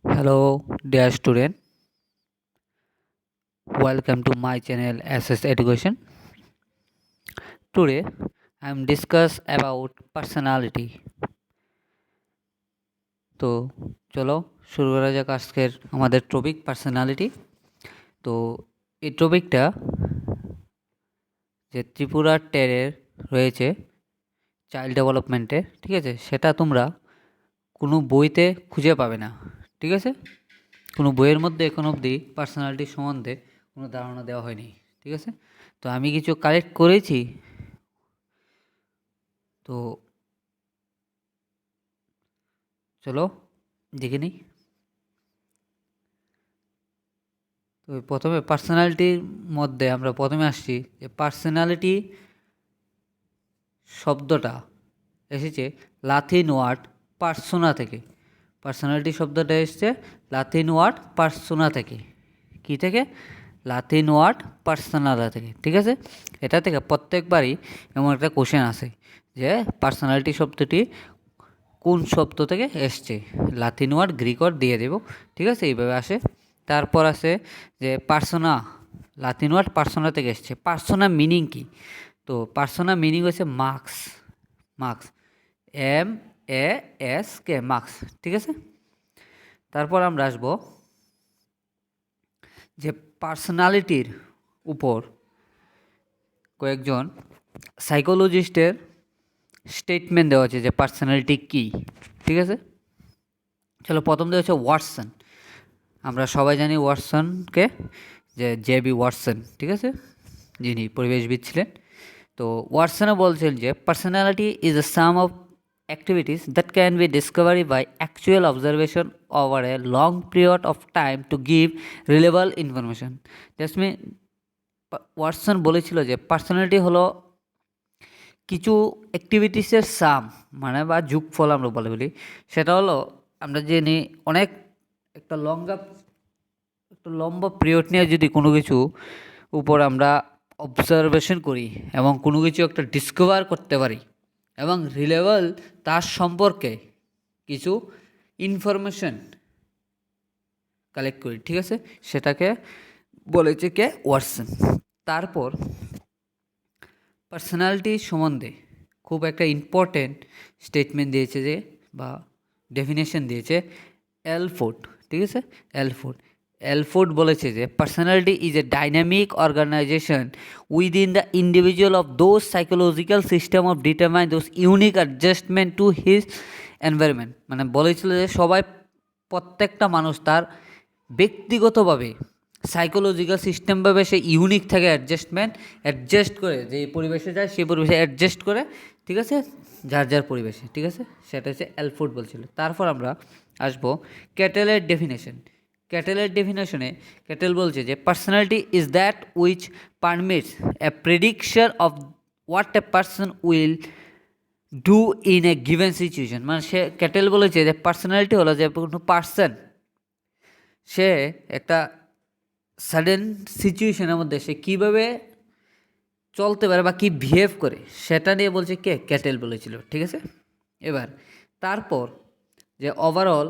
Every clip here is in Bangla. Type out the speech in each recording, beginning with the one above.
Hello, dear student. Welcome to my channel SS Education. Today, I am discuss about personality. তো চলো শুরু করা যাক আজকের আমাদের টপিক পার্সোনালিটি। তো এই টপিকটা যে ত্রিপুরা টেরের রয়েছে চাইল্ড ডেভেলপমেন্টে, ঠিক আছে, সেটা তোমরা কোনো বইতে খুঁজে পাবে না, ঠিক আছে। কোনো বইয়ের মধ্যে এখন অবধি পার্সোনালিটি সম্বন্ধে কোনো ধারণা দেওয়া হয়নি, ঠিক আছে। তো আমি কিছু কালেক্ট করেছি, তো চলো দেখে নিই। তো প্রথমে পার্সোনালিটির মধ্যে আমরা প্রথমে আসছি যে পার্সোনালিটি শব্দটা এসেছে লাতিন ওয়ার্ড পার্সোনা থেকে। পার্সোনালিটি শব্দটা এসেছে লাতিন ওয়ার্ড পার্সোনা থেকে। কী থেকে? লাতিন ওয়ার্ড পার্সোনালা থেকে, ঠিক আছে। এটা থেকে প্রত্যেকবারই এমন একটা কোশ্চেন আসে যে পার্সোনালিটি শব্দটি কোন শব্দ থেকে এসছে, লাতিন ওয়ার্ড গ্রিক ওয়ার্ড দিয়ে দেব, ঠিক আছে, এইভাবে আসে। তারপর আছে যে পার্সোনা, লাতিন ওয়ার্ড পার্সোনা থেকে এসছে। পার্সোনা মিনিং কি? তো পার্সোনা মিনিং হচ্ছে মার্কস, মার্কস, MASK, মার্কস, ঠিক আছে। তারপর আমরা আসবো যে পার্সোনালিটির উপর কয়েকজন সাইকোলজিস্টের স্টেটমেন্ট দেওয়া আছে যে পার্সোনালিটি কী, ঠিক আছে। চলো প্রথম দেওয়া হচ্ছে ওয়াটসন। আমরা সবাই জানি ওয়াটসনকে, যে জেবি ওয়াটসন, ঠিক আছে, যিনি পরিবেশবিদ ছিলেন। তো ওয়াটসনও বলছেন যে personality is A some of activities that can be discovered by actual observation over a long period of time to give reliable information. That's mean Watson বলেছিল যে পার্সোনালিটি হলো কিছু অ্যাক্টিভিটিসের সাম, মানে বা যোগফল আমরা বলি। সেটা হলো আমরা জেনে অনেক একটা লম্বা পিরিয়ড নিয়ে যদি কোনো কিছু উপর আমরা অবজারভেশন করি এবং কোনো কিছু একটা ডিসকভার করতে পারি এবং রিলেবল তার সম্পর্কে কিছু ইনফরমেশন কালেক্ট করি, ঠিক আছে, সেটাকে বলেছে কে? ওয়াটসন। তারপর পার্সোনালিটি সম্বন্ধে খুব একটা ইম্পর্টেন্ট স্টেটমেন্ট দিয়েছে যে, বা ডেফিনেশন দিয়েছে এলফোর্ড, ঠিক আছে। এলফোর্ড বলেছে যে personality is a dynamic organization within the individual of those psychological system of determine those unique adjustment to his environment. মানে বলেছিল যে সবাই, প্রত্যেকটা মানুষ তার ব্যক্তিগতভাবে সাইকোলজিক্যাল সিস্টেমভাবে সে ইউনিক থাকে, অ্যাডজাস্ট করে, যে পরিবেশে যায় সেই পরিবেশে অ্যাডজাস্ট করে, ঠিক আছে, যার যার পরিবেশে, ঠিক আছে। সেটা হচ্ছে এলফোর্ড বলছিল। তারপর আমরা আসবো ক্যাটেলের ডেফিনেশন। ক্যাটেলের ডেফিনেশনে ক্যাটেল বলছে যে personality is that which permits A prediction of what a person will do in a given situation. মানে সে ক্যাটেল বলেছে যে পার্সোনালিটি হলো যে কোনো পার্সন সে একটা সাডেন সিচুয়েশনের মধ্যে সে কীভাবে চলতে পারে বা কী বিহেভ করে, সেটা নিয়ে বলছে কে? ক্যাটেল বলেছিল, ঠিক আছে। এবার তারপর যে ওভারঅল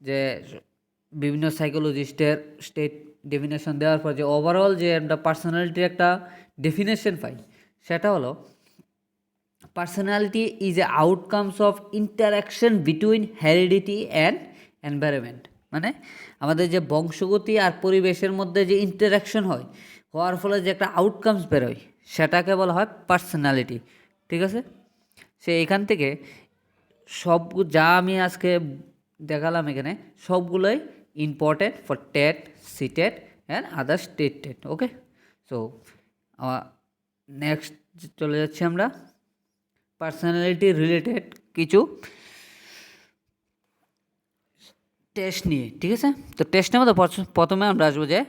যে বিভিন্ন সাইকোলজিস্টের স্টেট ডেফিনেশন দেওয়ার পর যে ওভারঅল যে আমরা পার্সোনালিটির একটা ডেফিনেশন পাই, সেটা হলো personality is A outcomes of interaction between heredity and environment. মানে আমাদের যে বংশগতি আর পরিবেশের মধ্যে যে ইন্টারাকশন হয়, হওয়ার ফলে যে একটা আউটকামস বেরোয়, সেটাকে বলা হয় পার্সোনালিটি, ঠিক আছে। সে এখান থেকে সব যা আমি আজকে দেখালাম এখানে সবগুলোই important for TET, CTET and other state TET. Okay, so next চলে যাচ্ছি আমরা পার্সোনালিটি রিলেটেড কিছু টেস্ট নিয়ে, ঠিক আছে। তো টেস্টের মধ্যে প্রথমে আমরা আসবো যে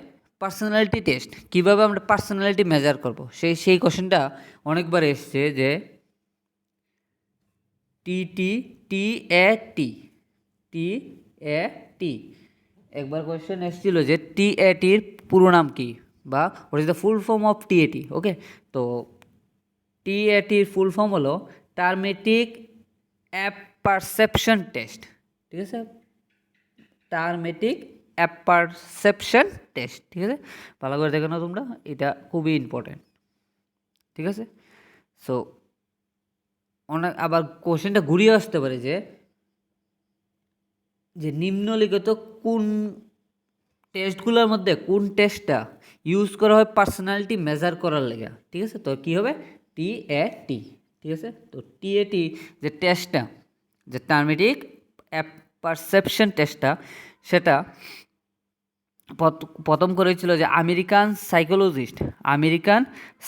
পার্সোনালিটি টেস্ট, কীভাবে আমরা পার্সোনালিটি মেজার করব, সেই কোশ্চেনটা অনেকবার এসছে যে TAT, একবার কোয়েশ্চেন এসেছিল যে TATর পুরো নাম কি, বা what is the full form of TAT। ওকে, তো TATর ফুল ফর্ম হলো টার্মেটিক অ্যাপ পারসেপশন টেস্ট, ঠিক আছে। টার্মেটিক অ্যাপারসেপশন টেস্ট। ঠিক আছে, ভালো করে দেখে নাও তোমরা, এটা খুবই ইম্পর্টেন্ট। ঠিক আছে, সো অনেক আবার কোশ্চেনটা ঘুরিয়ে আসতে পারে যে যে নিম্নলিখিত কোন টেস্টগুলোর মধ্যে কোন টেস্টটা ইউজ করা হয় পার্সোনালিটি মেজার করার লেগে। ঠিক আছে, তো কী হবে TAT। ঠিক আছে, তো TAT যে টেস্টটা, যে টার্মেটিক পারসেপশন টেস্টটা, সেটা প্রথম করেছিল যে American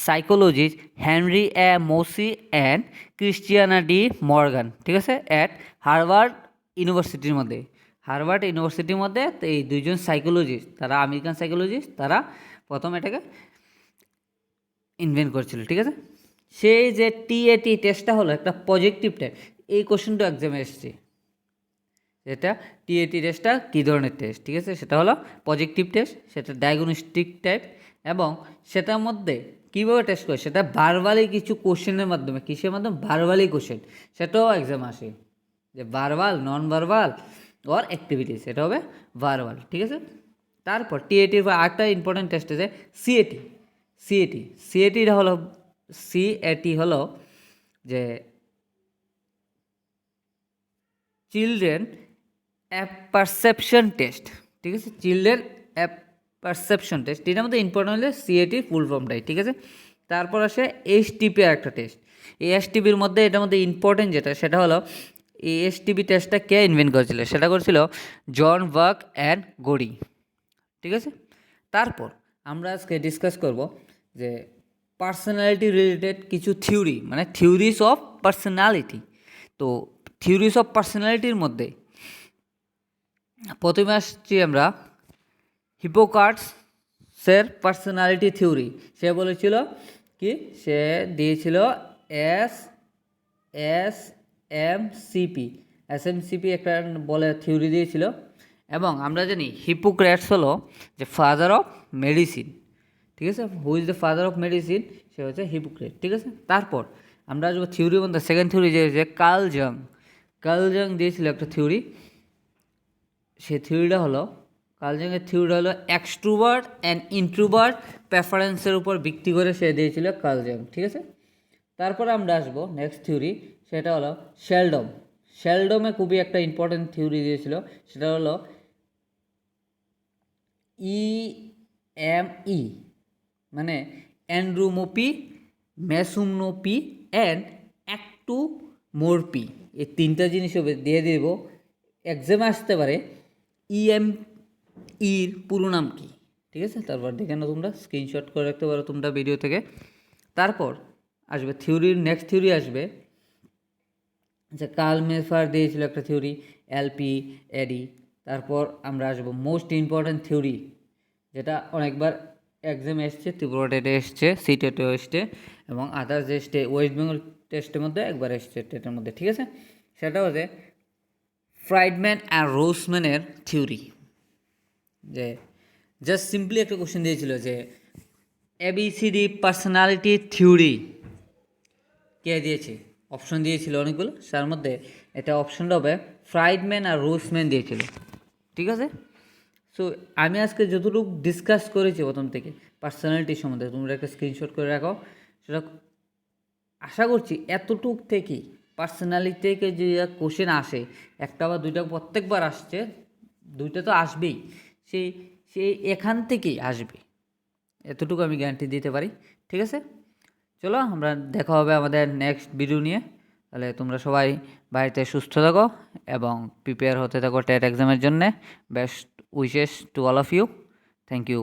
psychologist Henry মোসি and Christiana D Morgan. ঠিক আছে, অ্যাট হার্ভার্ড ইউনিভার্সিটির মধ্যে তো এই দুইজন সাইকোলজিস্ট, তারা আমেরিকান সাইকোলজিস্ট, তারা প্রথম এটাকে ইনভেন্ট করেছিল। ঠিক আছে, সেই যে TAT টেস্টটা হলো একটা পজিটিভ টাইপ। এই কোশ্চেনটা এক্সামে এসছে, এটা TAT টেস্টটা কী ধরনের টেস্ট। ঠিক আছে, সেটা হলো পজিটিভ টেস্ট, সেটা ডায়াগনস্টিক টাইপ, এবং সেটার মধ্যে কীভাবে টেস্ট করে সেটা ভার্বালি কিছু কোশ্চেনের মাধ্যমে, কিসের মাধ্যমে, ভার্বালি কোশ্চেন, সেটাও এক্সাম আসে যে verbal, non verbal or activities, এটা হবে ভার্বাল। ঠিক আছে, তারপর TATর বা আরেকটা ইম্পর্টেন্ট টেস্ট আছে CAT হলো যে চিলড্রেন পারসেপশন টেস্ট। ঠিক আছে, চিলড্রেন পারসেপশন টেস্ট, এটার মধ্যে ইম্পর্টেন্ট হলে CAT ফুল ফর্মটাই। ঠিক আছে, তারপর আসে HTP একটা টেস্ট। এই HTPর মধ্যে এটার মধ্যে ইম্পর্টেন্ট যেটা, সেটা হলো এই HTP টেস্টটা কে ইনভেন্ট করেছিল, সেটা করেছিল জন বার্ক অ্যান্ড গোরি। ঠিক আছে, তারপর আমরা আজকে ডিসকাস করব যে পার্সোনালিটি রিলেটেড কিছু থিওরি, মানে থিওরিজ অফ পার্সোনালিটি। তো থিওরিজ অফ পার্সোনালিটির মধ্যে প্রথমে আসছি আমরা হিপোক্রাটেসের পার্সোনালিটি থিওরি। সে বলেছিল কি, সে দিয়েছিল SMCP একটা বলে থিওরি দিয়েছিল। এবং আমরা জানি হিপোক্রেটস হলো যে ফাদার অফ মেডিসিন। ঠিক আছে, who is the father of medicine, সে হচ্ছে হিপোক্রেট। ঠিক আছে, তারপর আমরা আসবো থিওরির মধ্যে সেকেন্ড থিওরি যে কার্ল জং দিয়েছিল একটা থিওরি। সেই থিওরিটা হলো, কার্ল জংয়ের থিওরিটা হলো এক্সট্রোভার্ট অ্যান্ড ইন্ট্রোভার্ট প্রেফারেন্সের উপর ভিত্তি করে সে দিয়েছিল কার্ল জং। ঠিক আছে, তারপরে আমরা আসবো নেক্সট থিওরি, সেটা হলো শেলডমে খুবই একটা ইম্পর্টেন্ট থিওরি দিয়েছিল, সেটা হলো EME, মানে অ্যান্ড্রোমোপি, মেসোমনোপি অ্যান্ড অ্যাক্টোমোরপি। এই তিনটা জিনিস দিয়ে দেব, এক্সামে আসতে পারে EMEর পুরো নাম কি। ঠিক আছে, তারপর দেখে নাও তোমরা, স্ক্রিনশট করে রাখতে পারো তোমরা ভিডিও থেকে। তারপর আসবে থিওরির নেক্সট থিওরি আসবে যে কার্ল মেফার দিয়েছিল একটা থিওরি LPAD। তারপর আমরা আসবো মোস্ট ইম্পর্ট্যান্ট থিওরি, যেটা অনেকবার এক্সামে এসছে, ত্রিপুরা এসছে, সিটেটও এসছে, এবং আদার্স যে ওয়েস্ট বেঙ্গল টেস্টের মধ্যে একবার এসছে টেটের মধ্যে। ঠিক আছে, সেটা হচ্ছে ফ্রাইডম্যান অ্যান্ড রোসম্যানের থিওরি। যে জাস্ট সিম্পলি একটা কোশ্চেন দিয়েছিল যে ABCD পার্সোনালিটি থিওরি কে দিয়েছে, অপশন দিয়েছিল অনেকগুলো, তার মধ্যে এটা অপশনটা হবে ফ্রাইডম্যান আর রোসম্যান দিয়েছিল। ঠিক আছে, সো আমি আজকে যতটুকু ডিসকাস করেছি প্রথম থেকে পার্সোনালিটি সম্বন্ধে, তোমরা একটা স্ক্রিনশট করে রাখো। সেটা আশা করছি এতটুক থেকেই পার্সোনালিটি থেকে যে কোশ্চেন আসে, একটা বা দুইটা প্রত্যেকবার আসছে, দুইটা তো আসবেই, সেই এখান থেকেই আসবে, এতটুকু আমি গ্যারান্টি দিতে পারি। ঠিক আছে, চলো আমরা দেখা হবে আমাদের নেক্সট ভিডিও নিয়ে। তাহলে তোমরা সবাই বাড়িতে সুস্থ থাকো এবং প্রিপেয়ার হতে থাকো টেট এক্সামের জন্যে। Best wishes to all of you. Thank you.